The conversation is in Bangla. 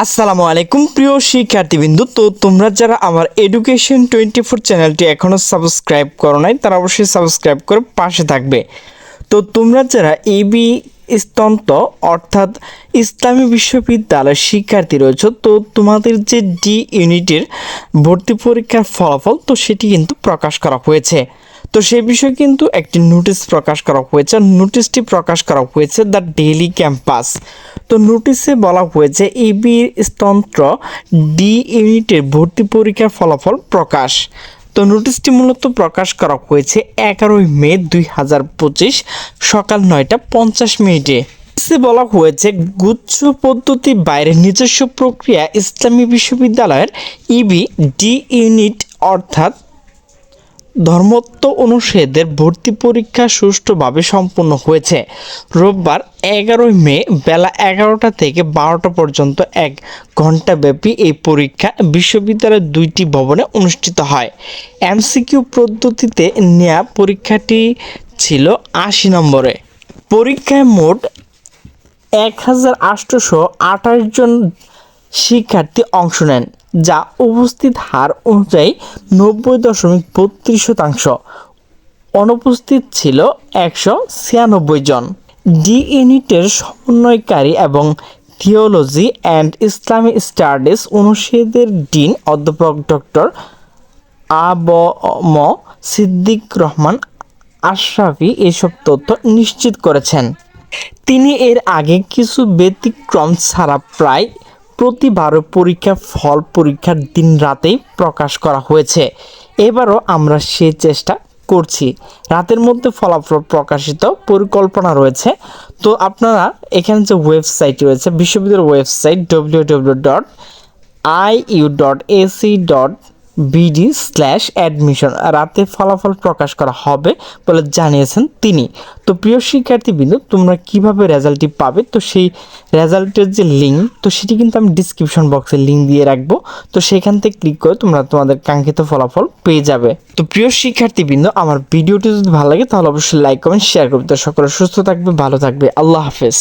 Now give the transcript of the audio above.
আসসালামু আলাইকুম প্রিয় শিক্ষার্থীবৃন্দু। তো তোমরা যারা আমার এডুকেশন 24 চ্যানেলটি এখনও সাবস্ক্রাইব করো নাই তারা অবশ্যই সাবস্ক্রাইব করে পাশে থাকবে। তো তোমরা যারা এবি স্তন্ত অর্থাৎ ইসলামী বিশ্ববিদ্যালয়ের শিক্ষার্থী রয়েছে, তো তোমাদের যে ডি ইউনিটের ভর্তি পরীক্ষার ফলাফল তো সেটি কিন্তু প্রকাশ করা হয়েছে। তো সেই বিষয়ে কিন্তু একটি নোটিশ প্রকাশ করা হয়েছে। নোটিশটি প্রকাশ করা হয়েছে দ্য ডেইলি ক্যাম্পাস। তো নোটিশে বলা হয়েছে এবি স্তন্ত্র ডি ইউনিটের ভর্তি পরীক্ষার ফলাফল প্রকাশ। তো নোটিশটি মূলত প্রকাশ করা হয়েছে 11 মে 2025 সকাল 9:50। বলা হয়েছে গুচ্ছ পদ্ধতি বাইরে নিজস্ব প্রক্রিয়া ইসলামী বিশ্ববিদ্যালয়ের ইবি ডি ইউনিট অর্থাৎ ধর্মত্ব অনুষদের ভর্তি পরীক্ষা সুষ্ঠুভাবে সম্পন্ন হয়েছে। রোববার 11 মে বেলা 11টা থেকে 12টা পর্যন্ত 1 ঘণ্টাব্যাপী এই পরীক্ষা বিশ্ববিদ্যালয়ের 2টি ভবনে অনুষ্ঠিত হয়। এমসিকিউ পদ্ধতিতে নেওয়া পরীক্ষাটি ছিল 80 নম্বরে। পরীক্ষায় মোট 1828 জন শিক্ষার্থী অংশ নেন, যা উপস্থিত হার অনুযায়ী 90.32%। অনুপস্থিত ছিল 196 জন। ডি ইউনিটের সমন্বয়কারী এবং থিওলজি অ্যান্ড ইসলামী স্টাডিজ অনুষদের ডিন অধ্যাপক ডক্টর আ.ব.ম সিদ্দিক রহমান আশরাফি এসব তথ্য নিশ্চিত করেছেন। তিনি এর আগে কিছু ব্যতিক্রম ছাড়া প্রায় প্রতিবারও পরীক্ষার ফল পরীক্ষার দিন রাতেই প্রকাশ করা হয়েছে। এবারও আমরা সে চেষ্টা করছি। রাতের মধ্যে ফলাফল প্রকাশিত পরিকল্পনা রয়েছে। তো আপনারা এখানে যে ওয়েবসাইট রয়েছে বিশ্ববিদ্যালয়ের ওয়েবসাইট www.iu.ac.bd/admission রাতে ফলাফল প্রকাশ করা হবে বলে জানিয়েছেন তিনি। তো প্রিয় শিক্ষার্থীবৃন্দ, তোমরা কিভাবে রেজাল্টটি পাবে, তো সেই রেজাল্টের যে লিঙ্ক তো সেটি কিন্তু আমি ডিসক্রিপশন বক্সে লিঙ্ক দিয়ে রাখবো। তো সেখান থেকে ক্লিক করে তোমরা তোমাদের কাঙ্ক্ষিত ফলাফল পেয়ে যাবে। তো প্রিয় শিক্ষার্থীবৃন্দ, আমার ভিডিওটি যদি ভালো লাগে তাহলে অবশ্যই লাইক কমেন্ট শেয়ার করবে। তো সকলে সুস্থ থাকবে, ভালো থাকবে। আল্লাহ হাফেজ।